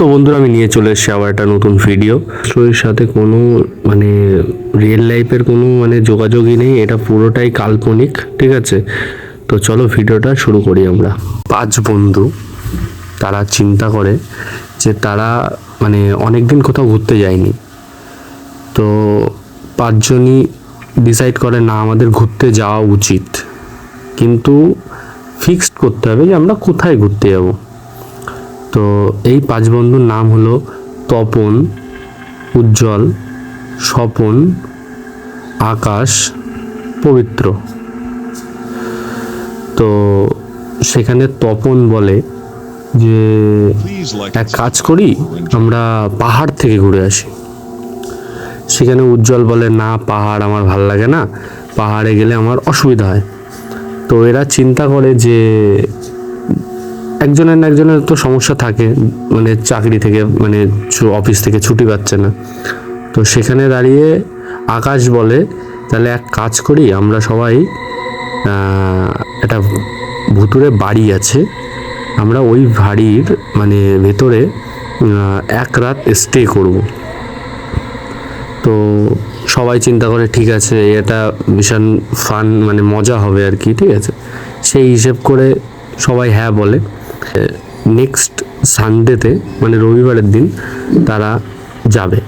তো বন্ধুরা, আমি নিয়ে চলে এসেছি আবার একটা নতুন ভিডিও। স্টোরির সাথে কোনো মানে রিয়েল লাইফের কোনো মানে যোগাযোগই নেই, এটা পুরোটাই কাল্পনিক। ঠিক আছে, তো চলো ভিডিওটা শুরু করি। আমরা 5 বন্ধু, তারা চিন্তা করে যে তারা মানে অনেক দিন কোথাও ঘুরতে যায়নি। তো 5 জনই ডিসাইড করে না আমাদের ঘুরতে যাওয়া উচিত, কিন্তু ফিক্সড করতে হবে যে আমরা কোথায় ঘুরতে যাব। তো এই 5 বন্ধুর নাম হলো তপন, উজ্জ্বল, স্বপন, আকাশ, পবিত্র। তো সেখানে তপন বলে যে এক কাজ করি, আমরা পাহাড় থেকে ঘুরে আসি। সেখানে উজ্জ্বল বলে না, পাহাড় আমার ভাল লাগে না, পাহাড়ে গেলে আমার অসুবিধা হয়। তো এরা চিন্তা করে যে একজনের না একজনের তো সমস্যা থাকে, মানে চাকরি থেকে মানে অফিস থেকে ছুটি পাচ্ছে না। তো সেখানে দাঁড়িয়ে আকাশ বলে তাহলে এক কাজ করি, আমরা সবাই একটা ভুতুরে বাড়ি আছে, আমরা ওই বাড়ির মানে ভেতরে এক রাত স্টে করব। তো সবাই চিন্তা করে ঠিক আছে, এটা ভীষণ ফান মানে মজা হবে আর কি। ঠিক আছে, সেই হিসেব করে সবাই হ্যাঁ বলে। নেক্সট সানডেতে মানে রবিবারের দিন তারা যাবে।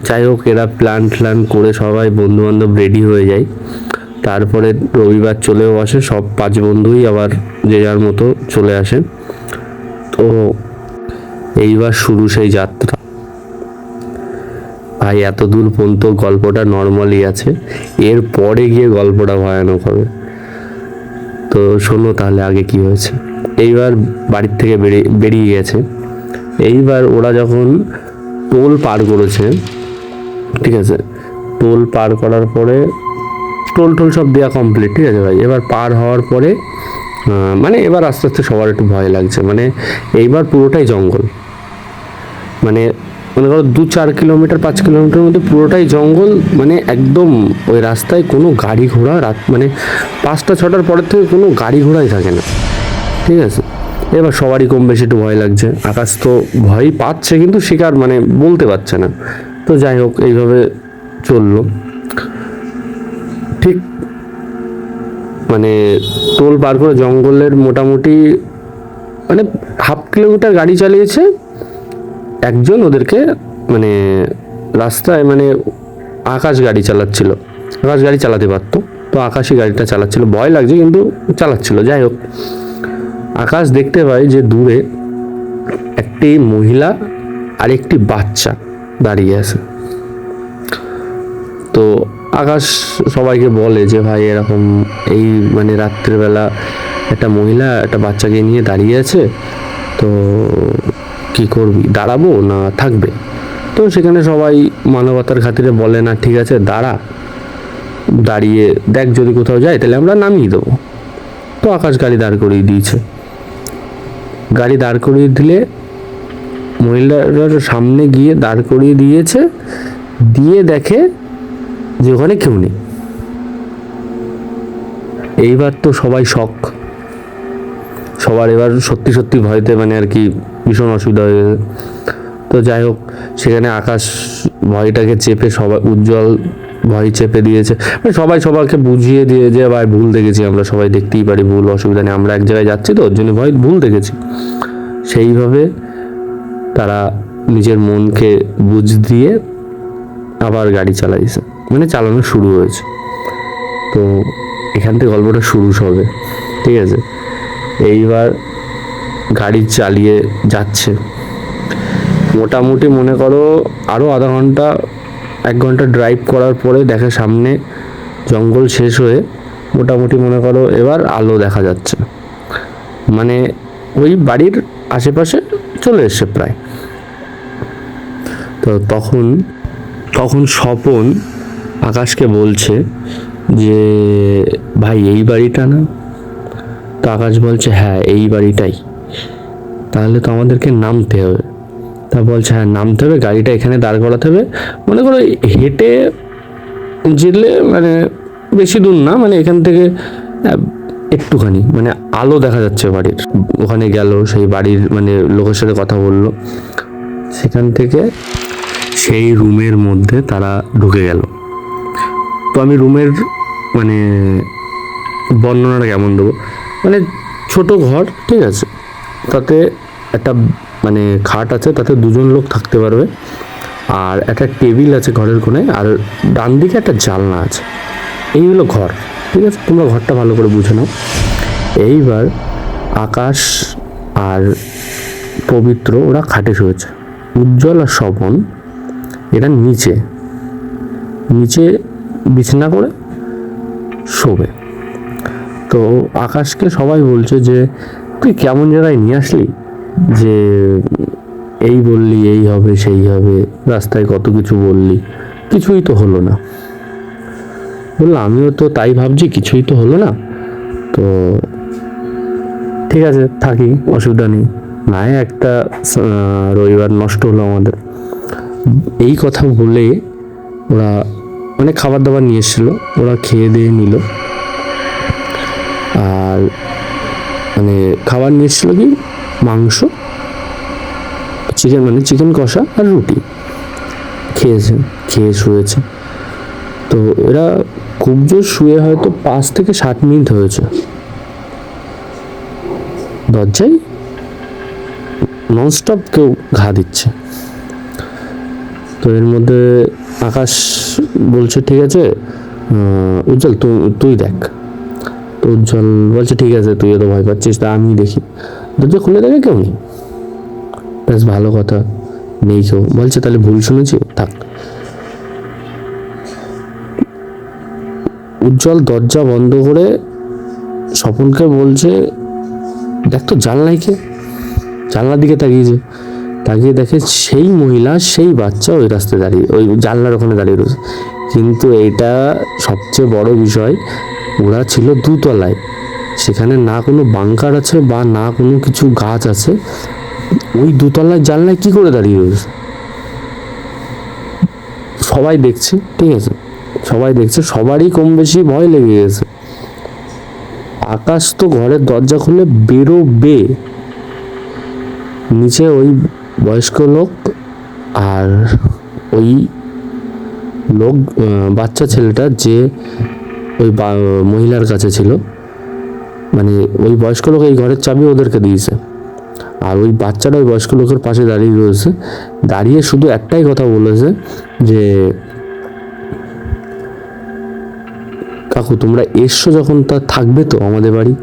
যাই হোক, এরা প্ল্যান করে সবাই বন্ধুবান্ধব রেডি হয়ে যায়। তারপরে রবিবার চলেও আসে, সব 5 বন্ধুই আবার যে যার মতো চলে আসে। তো এইবার শুরু সেই যাত্রা। ভাই এত দূর পর্যন্ত গল্পটা নর্মালি আছে, এর পরে গিয়ে গল্পটা ভয়ানক হবে। তো শোনো তাহলে আগে কি হয়েছে। এইবার বাড়ির থেকে বেরিয়ে গেছে। এইবার ওরা যখন টোল পার করেছে, ঠিক আছে, টোল পার করার পরে টোল সব দেওয়া কমপ্লিট। ঠিক আছে ভাই, এবার পার হওয়ার পরে মানে এবার আস্তে আস্তে সবার একটু ভয় লাগছে। মানে এইবার পুরোটাই জঙ্গল, মানে মনে করো 2-4 কিলোমিটার 5 কিলোমিটার মধ্যে পুরোটাই জঙ্গল। মানে একদম ওই রাস্তায় কোনো গাড়ি ঘোড়া রাত মানে 5টা-6টার পরের থেকে কোনো গাড়ি ঘোড়াই থাকে না। ঠিক আছে, এবার সবারই কম বেশি একটু ভয় লাগছে। আকাশ তো ভয় পাচ্ছে কিন্তু শিকার মানে বলতে পারছে না। তো যাই হোক, এইভাবে চললো। ঠিক মানে টোল পার করে জঙ্গলের মোটামুটি মানে 1/2 কিলোমিটার গাড়ি চালিয়েছে একজন ওদেরকে, মানে রাস্তায় মানে আকাশ গাড়ি চালাচ্ছিল। আকাশ গাড়ি চালাতে পারতো, তো আকাশই গাড়িটা চালাচ্ছিল। ভয় লাগছে কিন্তু চালাচ্ছিল। যাই হোক, আকাশ দেখতে পায় যে দূরে একটি মহিলা আর একটি বাচ্চা দাঁড়িয়ে আছে। তো আকাশ সবাইকে বলে যে ভাই এরকম এই মানে রাত্রেবেলা একটা মহিলা একটা বাচ্চাকে নিয়ে দাঁড়িয়ে আছে, তো কি করবি, দাঁড়াবো না থাকবে? তো সেখানে সবাই মানবতার খাতিরে বলে না ঠিক আছে দাঁড়িয়ে দেখ, যদি কোথাও যায় তাহলে আমরা নামিয়ে দেবো। তো আকাশ গাড়ি দাঁড় করিয়ে দিয়েছে। গাড়ি দাঁড় করিয়ে দিলে মহিলার সামনে গিয়ে দাঁড় করিয়ে দিয়েছে, দিয়ে দেখে যে ওখানে কেউ নেই। এইবার তো সবাই শক, সবার এবার সত্যি ভয়তে মানে আর কি ভীষণ অসুবিধা হয়ে গেছে। তো যাই হোক, সেখানে আকাশ ভয়টাকে চেপে সবাই, উজ্জ্বল ভয় চেপে দিয়েছে, মানে সবাই সবাইকে বুঝিয়ে দিয়ে যে ভাই ভুল দেখেছি, আমরা সবাই দেখতেই পারি ভুল, অসুবিধা নেই, আমরা এক জায়গায় যাচ্ছি তো ওর জন্য ভুল দেখেছি। সেইভাবে তারা নিজের মনকে বুঝ দিয়ে আবার গাড়ি চালাইছে, মানে চালানো শুরু হয়েছে। তো এখান থেকে গল্পটা শুরু হবে। ঠিক আছে, এইবার গাড়ি চালিয়ে যাচ্ছে, মোটামুটি মনে করো আরও আধা ঘন্টা 1 ঘন্টা ড্রাইভ করার পরে দেখে সামনে জঙ্গল শেষ হয়ে মোটামুটি মনে করো এবার আলো দেখা যাচ্ছে, মানে ওই বাড়ির আশেপাশে চলে এসছে প্রায়। তো তখন স্বপন আকাশকে বলছে যে ভাই এই বাড়িটা না? তো আকাশ বলছে হ্যাঁ এই বাড়িটাই। তাহলে তো আমাদেরকে নামতে হবে। তা বলছে হ্যাঁ নামতে হবে, গাড়িটা এখানে দাঁড় করাতে হবে। মনে করো হেঁটে যেলে মানে বেশি দূর না, মানে এখান থেকে একটুখানি মানে আলো দেখা যাচ্ছে বাড়ির। ওখানে গেল, সেই বাড়ির মানে লোকের সাথে কথা বললো, সেখান থেকে সেই রুমের মধ্যে তারা ঢুকে গেল। তো আমি রুমের মানে বর্ণনাটা কেমন দেবো, মানে ছোট ঘর, ঠিক আছে, তাতে একটা মানে খাট আছে, তাতে দুজন লোক থাকতে পারবে, আর একটা টেবিল আছে ঘরের কোণে, আর ডান দিকে একটা জানলা আছে। এই হলো ঘর, ঠিক আছে, তোমরা ঘরটা ভালো করে বুঝে নাও। এইবার আকাশ আর পবিত্র ওরা খাটে শুয়েছে, উজ্জ্বল আর স্বপন এরা নিচে নিচে বিছানা করে শোবে। তো আকাশকে সবাই বলছে যে তুই কেমন জায়গায় নিয়ে আসলি, যে এই বললি এই হবে সেই হবে, রাস্তায় কত কিছু বললি, কিছুই তো হলো না। বললাম আমিও তো তাই ভাবছি, কিছুই তো হলো না, তো ঠিক আছে থাকি, অসুবিধা নেই, না একটা রবিবার নষ্ট হলো আমাদের। এই কথা বলে ওরা মানে খাবার দাবার নিয়ে এসেছিলো, ওরা খেয়ে দিয়ে নিল। আর মানে খাবার নিয়ে এসেছিলো কি মাংস, চিকেন, মানে চিকেন কষা আর রুটি, খেয়েছে, খেয়ে শুয়েছে। তো এরা খুব জোর শুয়ে হয়তো 5 থেকে 7 মিনিট হয়েছে, দরজায় ননস্টপ কেউ ঘা দিচ্ছে। তো এর মধ্যে আকাশ বলছে ঠিক আছে উজ্জ্বল তুই দেখ। তো উজ্জ্বল বলছে ঠিক আছে, তুই তো ভয় পাচ্ছিস, তা আমি দেখি। দরজা খুলে দেখে কেউ নেই, বেশ ভালো কথা, নেই কেউ। বলছে তাহলে ভুল শুনেছি, থাক। উজ্জ্বল দরজা বন্ধ করে স্বপনকে বলছে দেখ তো জানলায় কে, জানলার দিকে তাকিয়েছে, তাকিয়ে দেখে সেই মহিলা সেই বাচ্চা ওই রাস্তায় দাঁড়িয়ে, ওই জানলার ওখানে দাঁড়িয়ে রয়েছে। কিন্তু এইটা সবচেয়ে বড় বিষয়, ওরা ছিল 2 তলায়, সেখানে না কোনো বাংকার আছে বা না কোনো কিছু গাছ আছে, ওই 2 তলায় জানলায় কি করে দাঁড়িয়ে রয়েছে। সবাই দেখছে, ঠিক আছে, সবাই দেখছে, সবারই কম বেশি ভয় লেগে গেছে। আকাশ তো ঘরের দরজা খুলে বেরোবে, নিচে ওই বয়স্ক লোক আর ওই লোক বাচ্চা ছেলেটা যে ওই মহিলার কাছে ছিল, মানে ওই বয়স্ক লোক এই ঘরের চাবি ওদেরকে দিয়েছে, আর ওই বাচ্চাটা ওই বয়স্ক লোকের পাশে দাঁড়িয়ে রয়েছে, দাঁড়িয়ে শুধু একটাই কথা বলেছে যে কাকু তোমরা এসছো যখন, তা থাকবে তো আমাদের বাড়ি।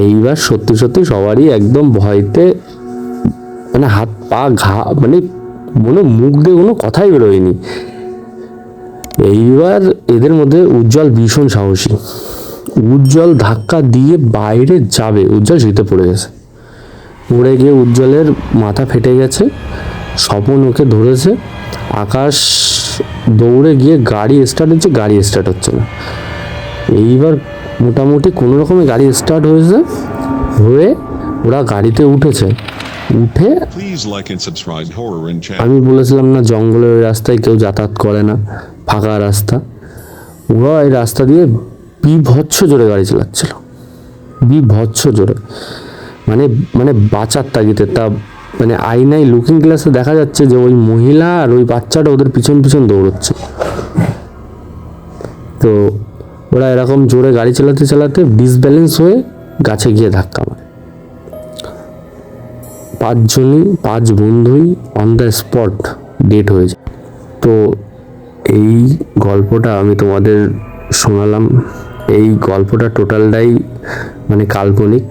এইবার সত্যি সত্যি সবারই একদম ভয়তে মানে হাত পা ঘা, মানে মনে মুখ দিয়ে কোনো কথাই বেরোয়নি। এইবার এদের মধ্যে উজ্জ্বল ভীষণ সাহসী, উজ্জ্বল ধাক্কা দিয়ে বাইরে যাবে, উজ্জ্বল শীতে পড়ে গেছে, পড়ে গিয়ে উজ্জ্বলের মাথা ফেটে গেছে, স্বপন ওকে ধরেছে। আকাশ দৌড়ে গিয়ে গাড়ি স্টার্ট হচ্ছে, গাড়ি স্টার্ট হচ্ছে না। এইবার মোটামুটি কোনো রকমে গাড়ি স্টার্ট হয়েছে, হয়ে ওরা গাড়িতে উঠেছে। উঠে আমি বলেছিলাম না জঙ্গলের রাস্তায় কেউ যাতায়াত করে না, ফাঁকা রাস্তা, ওরা এই রাস্তা দিয়ে বিভৎস জোরে গাড়ি চালাচ্ছিল, বিভৎস জোরে, মানে মানে বাঁচার তাগিদে। তা মানে আয়নায় লুকিং গ্লাসে দেখা যাচ্ছে যে ওই মহিলা আর ওই বাচ্চাটা ওদের পিছন পিছন দৌড়চ্ছে। তো ওরা এরকম জোরে গাড়ি চালাতে চালাতে ডিসব্যালেন্স হয়ে গাছে গিয়ে ধাক্কা মারে। 5 বন্ধুই অন দ্য স্পট ডেট হয়ে যায়। তো এই গল্পটা আমি তোমাদের শোনালাম, এই গল্পটা টোটালটাই মানে কাল্পনিক।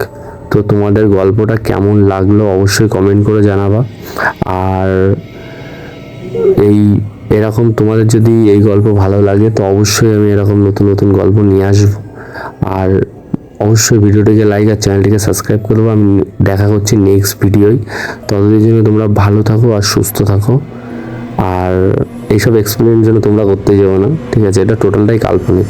তো তোমাদের গল্পটা কেমন লাগলো অবশ্যই কমেন্ট করে জানাবা। আর এরকম তোমাদের যদি এই গল্প ভালো লাগে তো অবশ্যই আমি এরকম নতুন নতুন গল্প নিয়ে আসবো। আর অবশ্যই ভিডিওটিকে লাইক আর চ্যানেলটিকে সাবস্ক্রাইব করবো। আমি দেখা করছি নেক্সট ভিডিওয়। ততদিনের জন্য তোমরা ভালো থাকো আর সুস্থ থাকো। আর এইসব এক্সপেরিমেন্ট যেন তোমরা করতে যাও না, ঠিক আছে, এটা টোটালটাই কাল্পনিক।